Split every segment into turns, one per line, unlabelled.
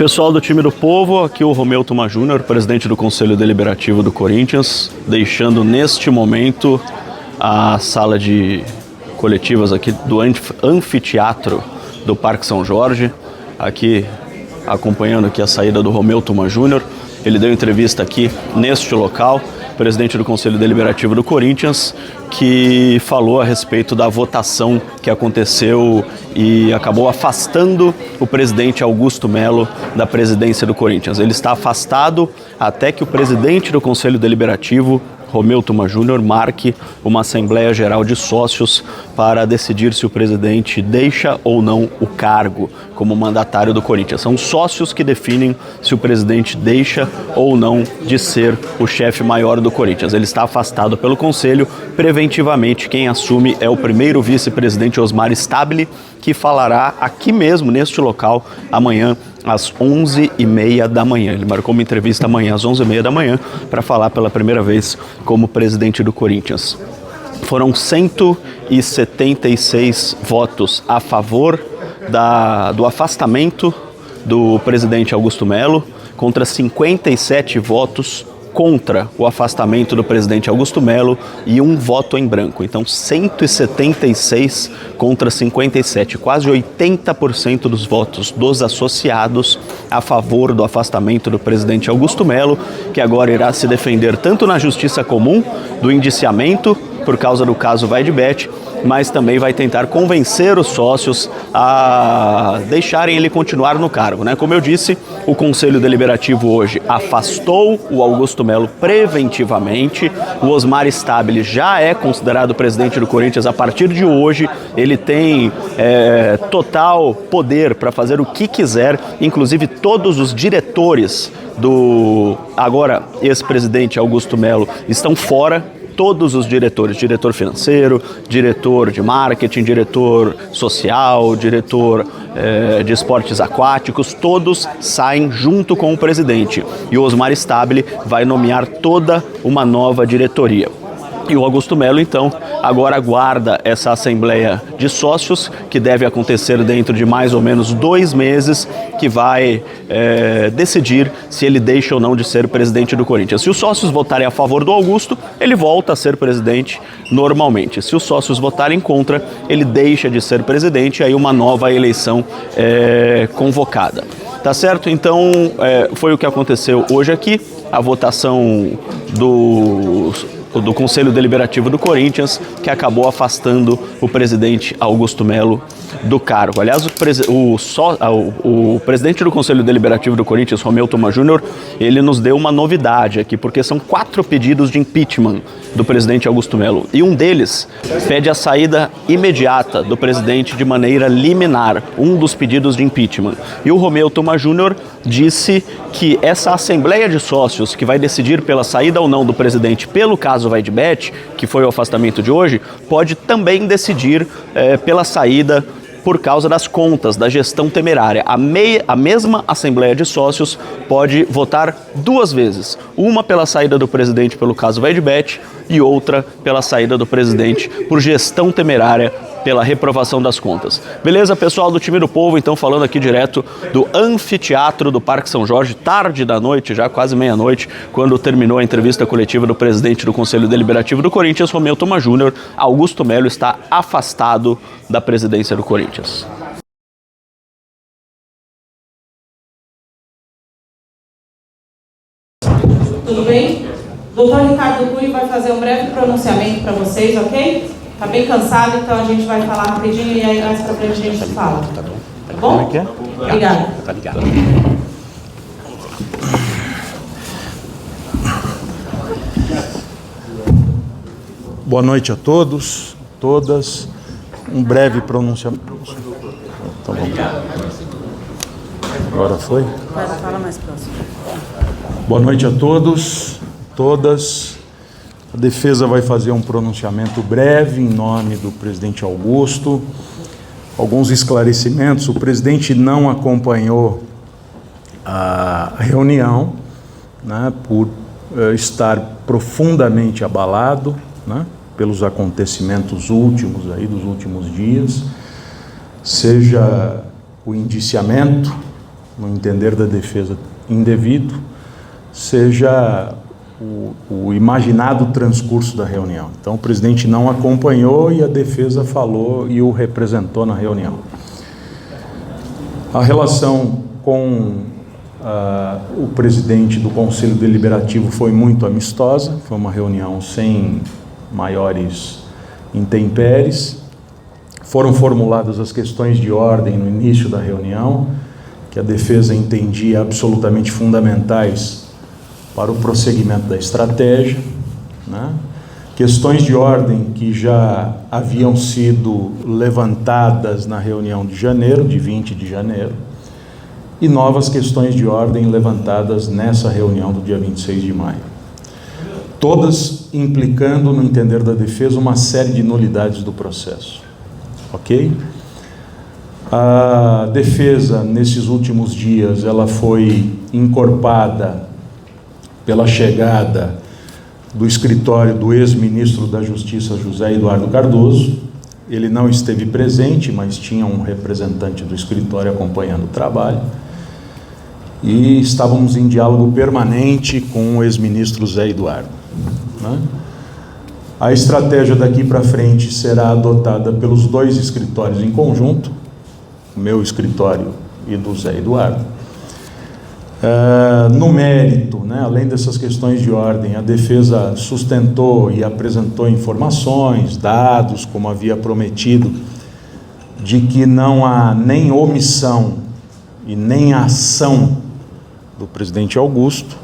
Pessoal do time do povo, aqui o Romeu Tuma Júnior, presidente do Conselho Deliberativo do Corinthians, deixando neste momento a sala de coletivas aqui do anfiteatro do Parque São Jorge, aqui acompanhando aqui a saída do Romeu Tuma Júnior. Ele deu entrevista aqui neste local, presidente do Conselho Deliberativo do Corinthians, que falou a respeito da votação que aconteceu e acabou afastando o presidente Augusto Melo da presidência do Corinthians. Ele está afastado até que o presidente do Conselho Deliberativo, Romeu Tuma Júnior, marque uma Assembleia Geral de Sócios para decidir se o presidente deixa ou não o cargo como mandatário do Corinthians. São sócios que definem se o presidente deixa ou não de ser o chefe maior do Corinthians. Ele está afastado pelo Conselho. Preventivamente, quem assume é o primeiro vice-presidente Osmar Stabile, que falará aqui mesmo, neste local, amanhã, às 11h30 da manhã. Ele marcou uma entrevista amanhã às 11h30 da manhã para falar pela primeira vez como presidente do Corinthians. Foram 176 votos a favor do afastamento do presidente Augusto Melo, contra 57 votos contra o afastamento do presidente Augusto Melo e um voto em branco. Então, 176 contra 57, quase 80% dos votos dos associados a favor do afastamento do presidente Augusto Melo, que agora irá se defender tanto na Justiça Comum do indiciamento por causa do caso Vaidbet, mas também vai tentar convencer os sócios a deixarem ele continuar no cargo, né? Como eu disse, o Conselho Deliberativo hoje afastou o Augusto Melo preventivamente. O Osmar Stabile já é considerado presidente do Corinthians a partir de hoje. Ele tem total poder para fazer o que quiser, inclusive todos os diretores do agora ex-presidente Augusto Melo estão fora. Todos os diretores, diretor financeiro, diretor de marketing, diretor social, diretor de esportes aquáticos, todos saem junto com o presidente. E o Osmar Stabile vai nomear toda uma nova diretoria. E o Augusto Melo, então, agora aguarda essa Assembleia de Sócios, que deve acontecer dentro de mais ou menos 2 meses, que vai decidir se ele deixa ou não de ser presidente do Corinthians. Se os sócios votarem a favor do Augusto, ele volta a ser presidente normalmente. Se os sócios votarem contra, ele deixa de ser presidente e aí uma nova eleição é convocada. Tá certo? Então, foi o que aconteceu hoje aqui, a votação do Conselho Deliberativo do Corinthians, que acabou afastando o presidente Augusto Melo do cargo. Aliás, o presidente do Conselho Deliberativo do Corinthians, Romeu Tuma Júnior, ele nos deu uma novidade aqui, porque são 4 pedidos de impeachment do presidente Augusto Melo. E um deles pede a saída imediata do presidente de maneira liminar, um dos pedidos de impeachment. E o Romeu Tuma Júnior disse que essa Assembleia de Sócios, que vai decidir pela saída ou não do presidente pelo caso Vaidbet, que foi o afastamento de hoje, pode também decidir pela saída por causa das contas, da gestão temerária. A mesma Assembleia de Sócios pode votar 2 vezes, uma pela saída do presidente pelo caso Vaidbet e outra pela saída do presidente por gestão temerária, pela reprovação das contas. Beleza, pessoal do time do povo, então falando aqui direto do anfiteatro do Parque São Jorge, tarde da noite, já quase meia-noite, quando terminou a entrevista coletiva do presidente do Conselho Deliberativo do Corinthians, Romeu Tuma Júnior. Augusto Melo está afastado da presidência do Corinthians.
Tudo bem? Doutor Ricardo Cury vai fazer um breve pronunciamento para vocês, ok? Tá bem cansado, então a gente vai falar rapidinho e aí mais pra frente a gente fala. Tá bom?
Como é que é?
Obrigada.
Tá ligado.
Boa noite a todos, todas. Um breve pronunciamento. Tá bom. Agora foi?
Fala mais próximo.
Boa noite a todos, todas. A defesa vai fazer um pronunciamento breve em nome do presidente Augusto. Alguns esclarecimentos. O presidente não acompanhou a reunião, né, por estar profundamente abalado, né, pelos acontecimentos últimos aí dos últimos dias, seja o indiciamento no entender da defesa, indevido, seja o imaginado transcurso da reunião. Então, o presidente não acompanhou e a defesa falou e o representou na reunião. A relação com o presidente do Conselho Deliberativo foi muito amistosa, foi uma reunião sem maiores intempéries. Foram formuladas as questões de ordem no início da reunião, que a defesa entendia absolutamente fundamentais para o prosseguimento da estratégia, né? Questões de ordem que já haviam sido levantadas na reunião de janeiro, de 20 de janeiro, e novas questões de ordem levantadas nessa reunião do dia 26 de maio. Todas implicando, no entender da defesa, uma série de nulidades do processo. Ok? A defesa, nesses últimos dias, ela foi encorpada pela chegada do escritório do ex-ministro da Justiça, José Eduardo Cardoso. Ele não esteve presente, mas tinha um representante do escritório acompanhando o trabalho. E estávamos em diálogo permanente com o ex-ministro Zé Eduardo, né? A estratégia daqui para frente será adotada pelos dois escritórios em conjunto, o meu escritório e do Zé Eduardo. No mérito, né, além dessas questões de ordem, a defesa sustentou e apresentou informações, dados, como havia prometido, de que não há nem omissão e nem ação do presidente Augusto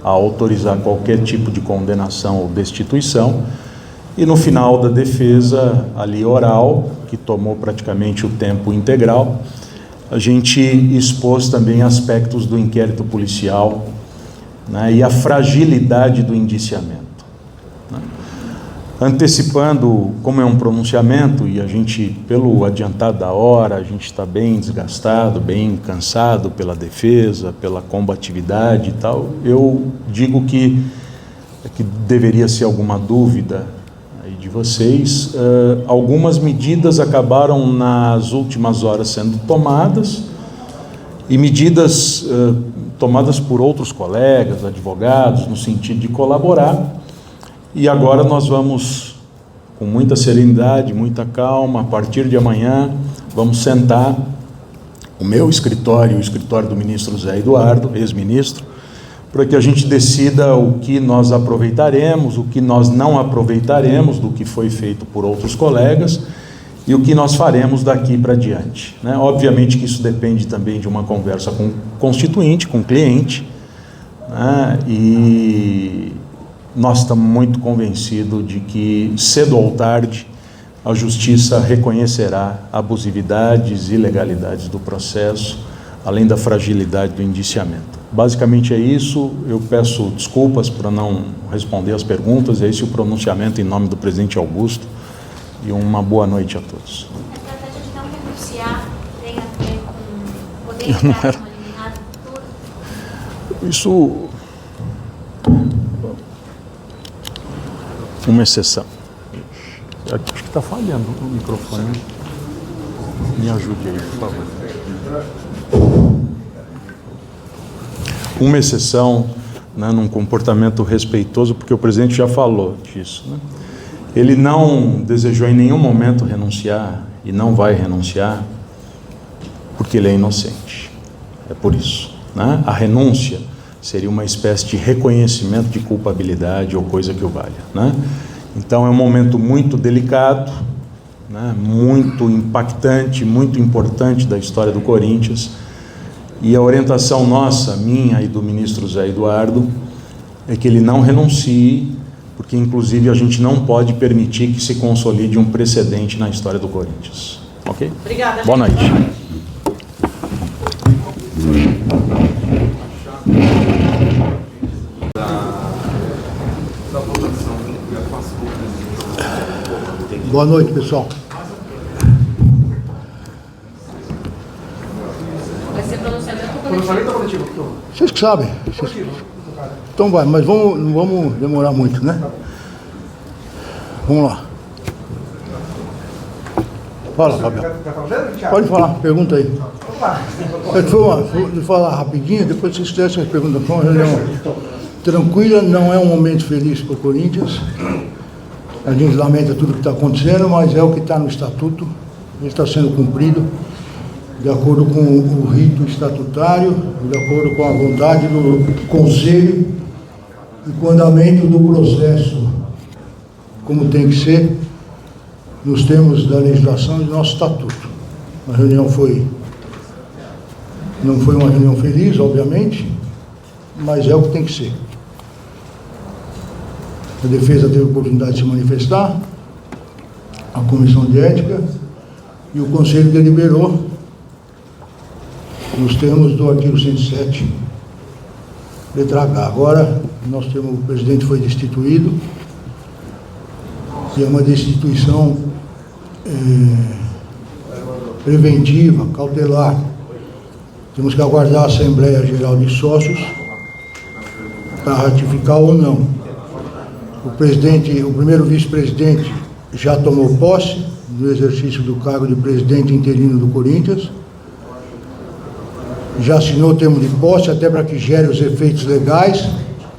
a autorizar qualquer tipo de condenação ou destituição. E no final da defesa, ali oral, que tomou praticamente o tempo integral, a gente expôs também aspectos do inquérito policial, né, e a fragilidade do indiciamento, né? Antecipando, como é um pronunciamento, e a gente, pelo adiantado da hora, a gente está bem desgastado, bem cansado pela defesa, pela combatividade e tal, eu digo que deveria ser alguma dúvida aí de vocês. Algumas medidas acabaram nas últimas horas sendo tomadas, e medidas tomadas por outros colegas, advogados, no sentido de colaborar. E agora nós vamos, com muita serenidade, muita calma, a partir de amanhã, vamos sentar o meu escritório e o escritório do ministro Zé Eduardo, ex-ministro, para que a gente decida o que nós aproveitaremos, o que nós não aproveitaremos do que foi feito por outros colegas e o que nós faremos daqui para diante, né? Obviamente que isso depende também de uma conversa com o constituinte, com o cliente, né? E nós estamos muito convencidos de que, cedo ou tarde, a Justiça reconhecerá abusividades e ilegalidades do processo, além da fragilidade do indiciamento. Basicamente é isso. Eu peço desculpas por não responder as perguntas. É esse o pronunciamento em nome do presidente Augusto. E uma boa noite a todos.
A estratégia de não renunciar tem a ver com poder entrar numa liminar futura?
Isso... Uma exceção. Acho que está falhando o microfone. Me ajude aí, por favor. Uma exceção, né, num comportamento respeitoso, porque o presidente já falou disso, né? Ele não desejou em nenhum momento renunciar e não vai renunciar porque ele é inocente. É por isso, né? A renúncia seria uma espécie de reconhecimento de culpabilidade ou coisa que o valha, né? Então é um momento muito delicado, né? Muito impactante, muito importante da história do Corinthians, e a orientação nossa, minha e do ministro Zé Eduardo, é que ele não renuncie, porque inclusive a gente não pode permitir que se consolide um precedente na história do Corinthians. Ok?
Obrigada.
Boa noite.
Boa noite, pessoal.
Vai ser pronunciamento ou coletivo?
Vocês que sabem. Então vai, mas não vamos demorar muito, né? Vamos lá. Fala, Fabião. Pode falar, pergunta aí. Vou falar rapidinho, depois vocês testem as perguntas. Foi uma reunião tranquila, não é um momento feliz para o Corinthians. A gente lamenta tudo que está acontecendo, mas é o que está no estatuto, ele está sendo cumprido de acordo com o rito estatutário, de acordo com a vontade do Conselho e com o andamento do processo, como tem que ser, nos termos da legislação e do nosso estatuto. A reunião não foi uma reunião feliz, obviamente, mas é o que tem que ser. A defesa teve a oportunidade de se manifestar, a comissão de ética, e o Conselho deliberou nos termos do artigo 107, letra H. Agora, o presidente foi destituído, e é uma destituição preventiva, cautelar. Temos que aguardar a Assembleia Geral de Sócios para ratificar ou não. O primeiro vice-presidente já tomou posse do exercício do cargo de presidente interino do Corinthians, já assinou o termo de posse até para que gere os efeitos legais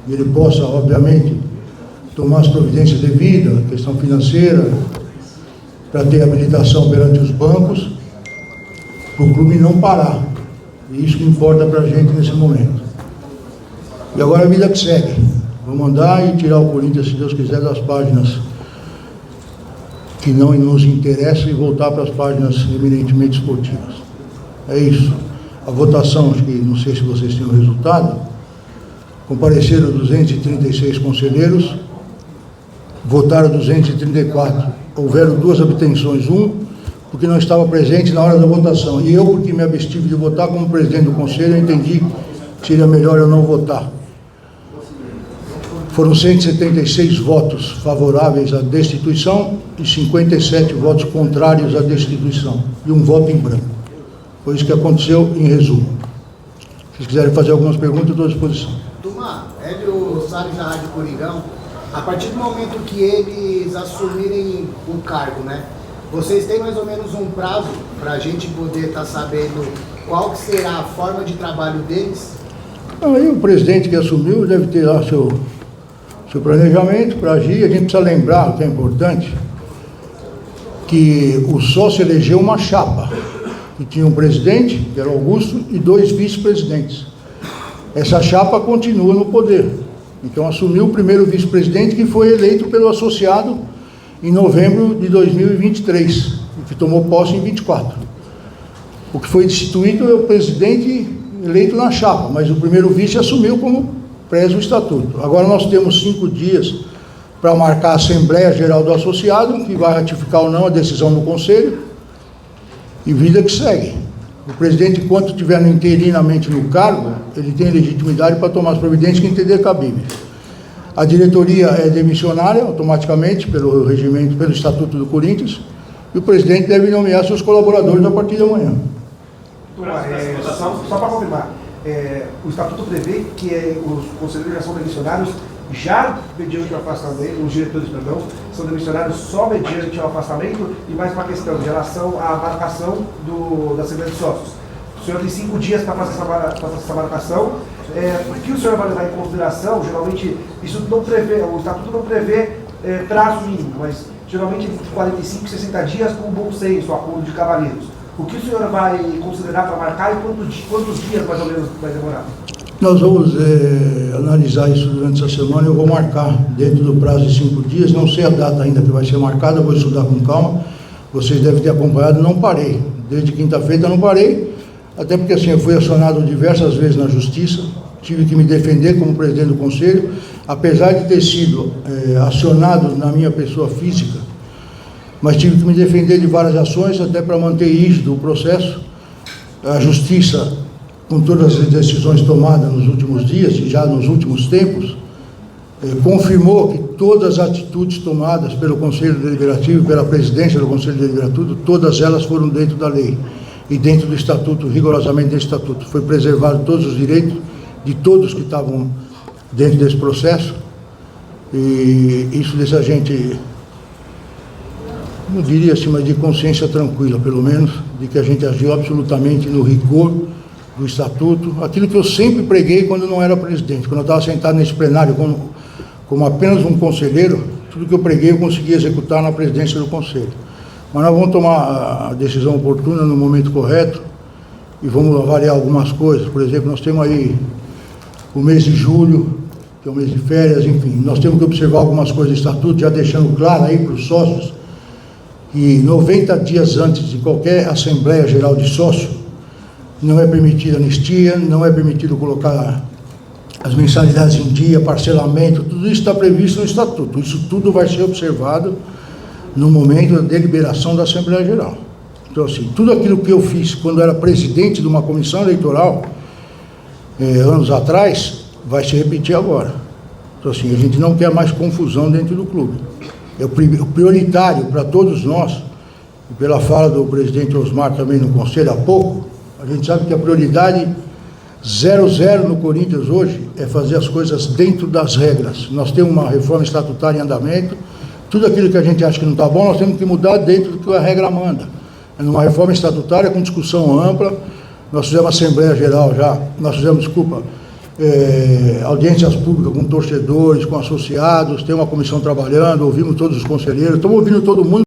e ele possa, obviamente, tomar as providências devidas, a questão financeira, para ter habilitação perante os bancos, para o clube não parar. E isso que importa para a gente nesse momento. E agora a vida que segue. Vamos andar e tirar o Corinthians, se Deus quiser, das páginas que não nos interessam e voltar para as páginas eminentemente esportivas. É isso. A votação, acho que não sei se vocês têm o resultado, compareceram 236 conselheiros, votaram 234. Houveram 2 abstenções, porque não estava presente na hora da votação. E eu, porque me abstive de votar como presidente do conselho, eu entendi que seria melhor eu não votar. Foram 176 votos favoráveis à destituição e 57 votos contrários à destituição. E um voto em branco. Foi isso que aconteceu em resumo. Se vocês quiserem fazer algumas perguntas, eu estou à disposição.
Turma, Hélio Salles da Rádio Coringão. A partir do momento que eles assumirem o cargo, né? Vocês têm mais ou menos um prazo para a gente poder estar sabendo qual que será a forma de trabalho deles?
Aí o presidente que assumiu deve ter lá seu planejamento para agir. A gente precisa lembrar, o que é importante, que o sócio elegeu uma chapa, que tinha um presidente, que era Augusto, e 2 vice-presidentes. Essa chapa continua no poder. Então assumiu o primeiro vice-presidente, que foi eleito pelo associado em novembro de 2023, e que tomou posse em 24. O que foi destituído é o presidente eleito na chapa, mas o primeiro vice assumiu como preza o estatuto. Agora nós temos 5 dias para marcar a Assembleia Geral do Associado, que vai ratificar ou não a decisão do Conselho, e vida que segue. O presidente, enquanto estiver interinamente no cargo, ele tem legitimidade para tomar as providências que entender cabíveis. A diretoria é demissionária automaticamente pelo regimento, pelo estatuto do Corinthians, e o presidente deve nomear seus colaboradores a partir de amanhã.
Só para confirmar, o estatuto prevê que os conselheiros já são demissionários já mediante o afastamento, os diretores, perdão, são demissionários só mediante o afastamento, e mais uma questão de relação à marcação da Assembleia de Sócios. O senhor tem 5 dias para fazer essa marcação. O que o senhor vai levar em consideração? Geralmente, isso não prevê, o estatuto não prevê prazo mínimo, mas geralmente entre 45 e 60 dias com bom senso, acordo de cavalheiros. O que o senhor vai considerar para marcar e quantos dias mais ou menos vai demorar?
Nós vamos analisar isso durante essa semana. Eu vou marcar dentro do prazo de 5 dias, não sei a data ainda que vai ser marcada, vou estudar com calma. Vocês devem ter acompanhado, não parei. Desde quinta-feira não parei, até porque assim, eu fui acionado diversas vezes na Justiça, tive que me defender como presidente do Conselho, apesar de ter sido acionado na minha pessoa física, mas tive que me defender de várias ações, até para manter rígido o processo. A Justiça, com todas as decisões tomadas nos últimos dias e já nos últimos tempos, confirmou que todas as atitudes tomadas pelo Conselho Deliberativo, pela presidência do Conselho Deliberativo, todas elas foram dentro da lei e dentro do Estatuto, rigorosamente dentro do Estatuto. Foi preservado todos os direitos de todos que estavam dentro desse processo, e isso deixa a gente não diria assim, mas de consciência tranquila, pelo menos, de que a gente agiu absolutamente no rigor do Estatuto, aquilo que eu sempre preguei quando não era presidente, quando eu estava sentado nesse plenário como apenas um conselheiro, tudo que eu preguei eu consegui executar na presidência do Conselho. Mas nós vamos tomar a decisão oportuna no momento correto e vamos avaliar algumas coisas. Por exemplo, nós temos aí o mês de julho, que é o mês de férias, enfim, nós temos que observar algumas coisas do Estatuto, já deixando claro aí para os sócios que 90 dias antes de qualquer Assembleia Geral de Sócio, não é permitida anistia, não é permitido colocar as mensalidades em dia, parcelamento, tudo isso está previsto no Estatuto. Isso tudo vai ser observado no momento da deliberação da Assembleia Geral. Então, assim, tudo aquilo que eu fiz quando era presidente de uma comissão eleitoral, anos atrás, vai se repetir agora. Então, assim, a gente não quer mais confusão dentro do clube. É o prioritário para todos nós, e pela fala do presidente Osmar também no Conselho há pouco, a gente sabe que a prioridade 0-0 no Corinthians hoje é fazer as coisas dentro das regras. Nós temos uma reforma estatutária em andamento, tudo aquilo que a gente acha que não está bom, nós temos que mudar dentro do que a regra manda. É numa reforma estatutária com discussão ampla, nós fizemos Assembleia Geral já, nós fizemos, audiências públicas com torcedores, com associados, tem uma comissão trabalhando, ouvimos todos os conselheiros, estamos ouvindo todo mundo.